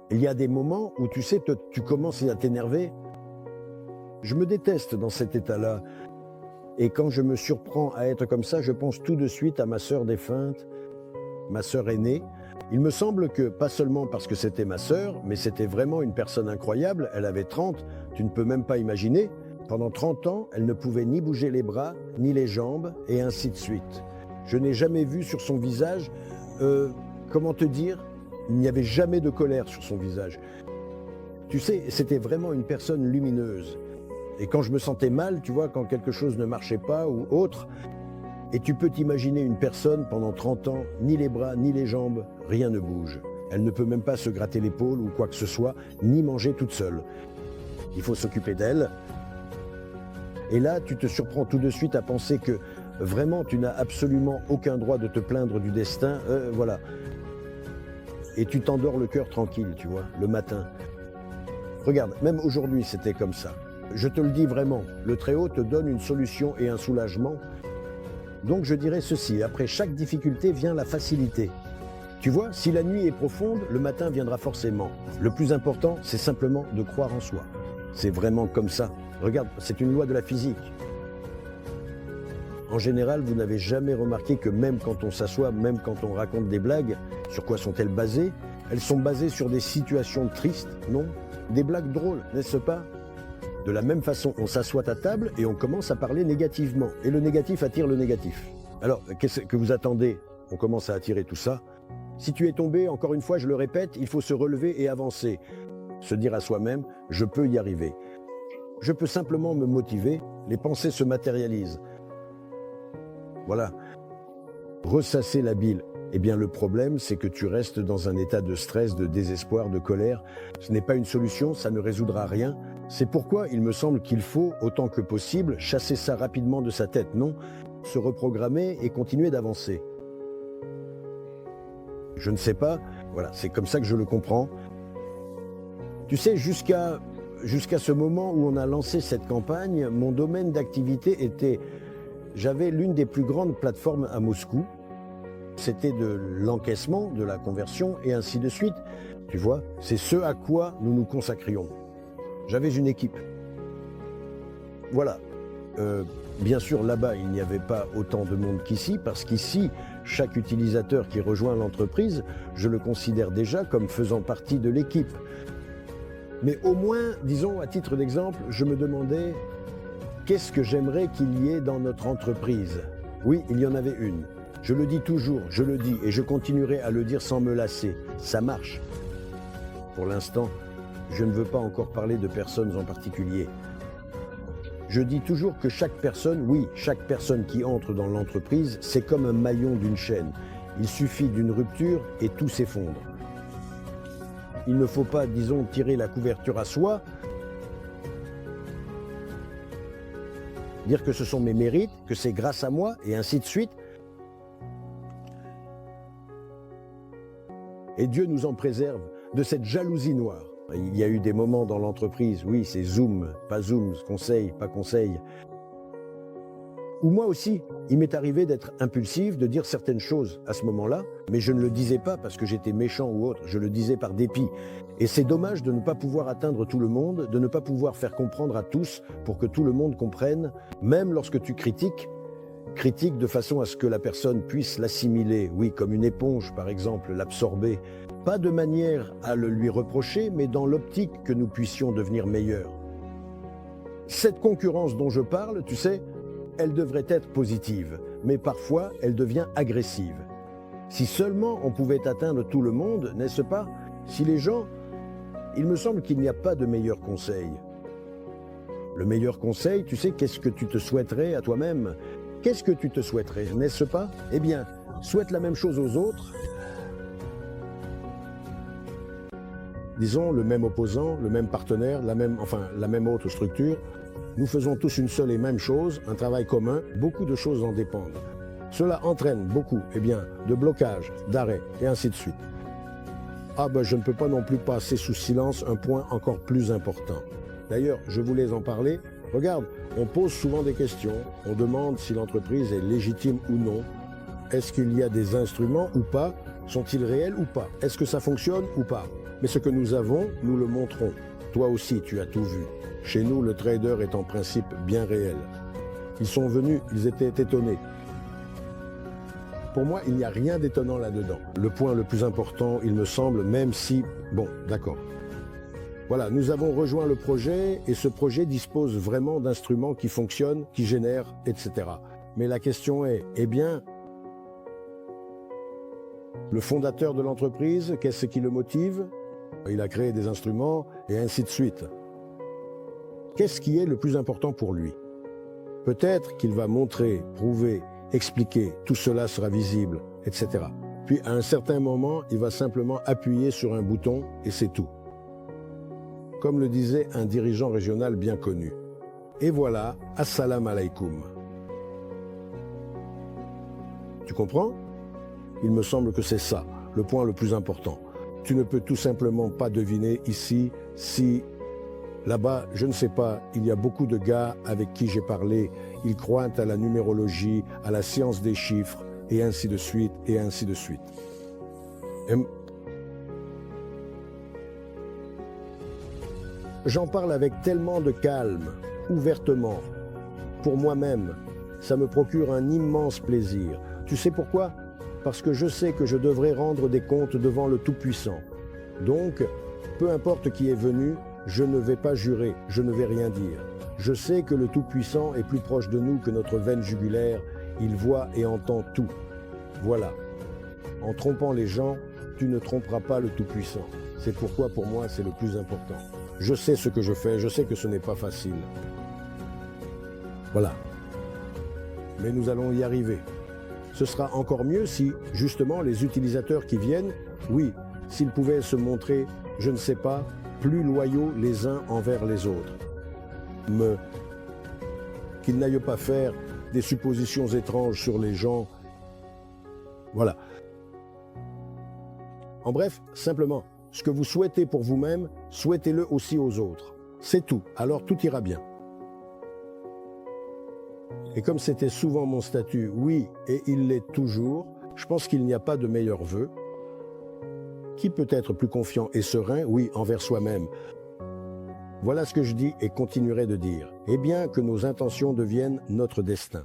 Il y a des moments où, tu sais, tu commences à t'énerver. Je me déteste dans cet état-là. Et quand je me surprends à être comme ça, je pense tout de suite à ma sœur défunte, ma sœur aînée. Il me semble que, pas seulement parce que c'était ma sœur, mais c'était vraiment une personne incroyable. Elle avait 30, tu ne peux même pas imaginer. Pendant 30 ans, elle ne pouvait ni bouger les bras, ni les jambes, et ainsi de suite. Je n'ai jamais vu sur son visage, comment te dire, il n'y avait jamais de colère sur son visage. Tu sais, c'était vraiment une personne lumineuse. Et quand je me sentais mal, tu vois, quand quelque chose ne marchait pas ou autre, et tu peux t'imaginer une personne pendant 30 ans, ni les bras, ni les jambes, rien ne bouge. Elle ne peut même pas se gratter l'épaule ou quoi que ce soit, ni manger toute seule. Il faut s'occuper d'elle. Et là, tu te surprends tout de suite à penser que vraiment, tu n'as absolument aucun droit de te plaindre du destin. Voilà. Et tu t'endors le cœur tranquille, tu vois, le matin. Regarde, même aujourd'hui, c'était comme ça. Je te le dis vraiment, le Très-Haut te donne une solution et un soulagement. Donc je dirais ceci, après chaque difficulté vient la facilité. Tu vois, si la nuit est profonde, le matin viendra forcément. Le plus important, c'est simplement de croire en soi. C'est vraiment comme ça. Regarde, c'est une loi de la physique. En général, vous n'avez jamais remarqué que même quand on s'assoit, même quand on raconte des blagues, sur quoi sont-elles basées? Elles sont basées sur des situations tristes, non? Des blagues drôles, n'est-ce pas? De la même façon, on s'assoit à table et on commence à parler négativement. Et le négatif attire le négatif. Alors, qu'est-ce que vous attendez? On commence à attirer tout ça. Si tu es tombé, encore une fois, je le répète, il faut se relever et avancer. Se dire à soi-même, je peux y arriver. Je peux simplement me motiver, les pensées se matérialisent. Voilà. Ressasser la bile. Eh bien, le problème, c'est que tu restes dans un état de stress, de désespoir, de colère. Ce n'est pas une solution, ça ne résoudra rien. C'est pourquoi il me semble qu'il faut, autant que possible, chasser ça rapidement de sa tête, non? Se reprogrammer et continuer d'avancer. Je ne sais pas, voilà, c'est comme ça que je le comprends. Tu sais, jusqu'à ce moment où on a lancé cette campagne, mon domaine d'activité était... J'avais l'une des plus grandes plateformes à Moscou. C'était de l'encaissement, de la conversion et ainsi de suite. Tu vois, c'est ce à quoi nous nous consacrions. J'avais une équipe. Voilà. Bien sûr, là-bas, il n'y avait pas autant de monde qu'ici, parce qu'ici, chaque utilisateur qui rejoint l'entreprise, je le considère déjà comme faisant partie de l'équipe. Mais au moins, disons, à titre d'exemple, je me demandais qu'est-ce que j'aimerais qu'il y ait dans notre entreprise? Oui, il y en avait une. Je le dis toujours, je le dis et je continuerai à le dire sans me lasser. Ça marche. Pour l'instant, je ne veux pas encore parler de personnes en particulier. Je dis toujours que chaque personne, oui, chaque personne qui entre dans l'entreprise, c'est comme un maillon d'une chaîne. Il suffit d'une rupture et tout s'effondre. Il ne faut pas, disons, tirer la couverture à soi, dire que ce sont mes mérites, que c'est grâce à moi, et ainsi de suite. Et Dieu nous en préserve de cette jalousie noire. Il y a eu des moments dans l'entreprise, oui, c'est Zoom, conseil, pas conseil. Ou moi aussi, il m'est arrivé d'être impulsif, de dire certaines choses à ce moment-là, mais je ne le disais pas parce que j'étais méchant ou autre, je le disais par dépit. Et c'est dommage de ne pas pouvoir atteindre tout le monde, de ne pas pouvoir faire comprendre à tous pour que tout le monde comprenne, même lorsque tu critiques, critique de façon à ce que la personne puisse l'assimiler, oui, comme une éponge par exemple, l'absorber. Pas de manière à le lui reprocher, mais dans l'optique que nous puissions devenir meilleurs. Cette concurrence dont je parle, tu sais, elle devrait être positive, mais parfois elle devient agressive. Si seulement on pouvait atteindre tout le monde, n'est-ce pas? Si les gens... Il me semble qu'il n'y a pas de meilleur conseil. Le meilleur conseil, tu sais, qu'est-ce que tu te souhaiterais à toi-même? Qu'est-ce que tu te souhaiterais, n'est-ce pas? Eh bien, souhaite la même chose aux autres. Disons, le même opposant, le même partenaire, la même autre structure. Nous faisons tous une seule et même chose, un travail commun, beaucoup de choses en dépendent. Cela entraîne beaucoup, eh bien, de blocages, d'arrêts, et ainsi de suite. Ah ben, je ne peux pas non plus passer sous silence un point encore plus important. D'ailleurs, je voulais en parler. Regarde, on pose souvent des questions, on demande si l'entreprise est légitime ou non. Est-ce qu'il y a des instruments ou pas? Sont-ils réels ou pas? Est-ce que ça fonctionne ou pas? Mais ce que nous avons, nous le montrons. Toi aussi, tu as tout vu. Chez nous, le trader est en principe bien réel. Ils sont venus, ils étaient étonnés. Pour moi, il n'y a rien d'étonnant là-dedans. Le point le plus important, il me semble, même si... Bon, d'accord. Voilà, nous avons rejoint le projet et ce projet dispose vraiment d'instruments qui fonctionnent, qui génèrent, etc. Mais la question est, eh bien, le fondateur de l'entreprise, qu'est-ce qui le motive? Il a créé des instruments et ainsi de suite. Qu'est-ce qui est le plus important pour lui? Peut-être qu'il va montrer, prouver, expliquer, tout cela sera visible, etc. Puis à un certain moment, il va simplement appuyer sur un bouton et c'est tout. Comme le disait un dirigeant régional bien connu. Et voilà, assalamu alaikum. Tu comprends? Il me semble que c'est ça, le point le plus important. Tu ne peux tout simplement pas deviner ici si... Là-bas, je ne sais pas, il y a beaucoup de gars avec qui j'ai parlé, ils croient à la numérologie, à la science des chiffres, et ainsi de suite, et ainsi de suite. J'en parle avec tellement de calme, ouvertement. Pour moi-même, ça me procure un immense plaisir. Tu sais pourquoi? Parce que je sais que je devrais rendre des comptes devant le Tout-Puissant. Donc, peu importe qui est venu, je ne vais pas jurer, je ne vais rien dire. Je sais que le Tout-Puissant est plus proche de nous que notre veine jugulaire, il voit et entend tout. Voilà. En trompant les gens, tu ne tromperas pas le Tout-Puissant. C'est pourquoi pour moi c'est le plus important. Je sais ce que je fais, je sais que ce n'est pas facile. Voilà. Mais nous allons y arriver. Ce sera encore mieux si, justement, les utilisateurs qui viennent, oui, s'ils pouvaient se montrer, je ne sais pas, plus loyaux les uns envers les autres. Qu'ils n'aillent pas faire des suppositions étranges sur les gens. Voilà. En bref, simplement, ce que vous souhaitez pour vous-même, souhaitez-le aussi aux autres. C'est tout, alors tout ira bien. Et comme c'était souvent mon statut, oui, et il l'est toujours, je pense qu'il n'y a pas de meilleur vœu. Qui peut être plus confiant et serein, oui, envers soi-même? Voilà ce que je dis et continuerai de dire. Eh bien, que nos intentions deviennent notre destin.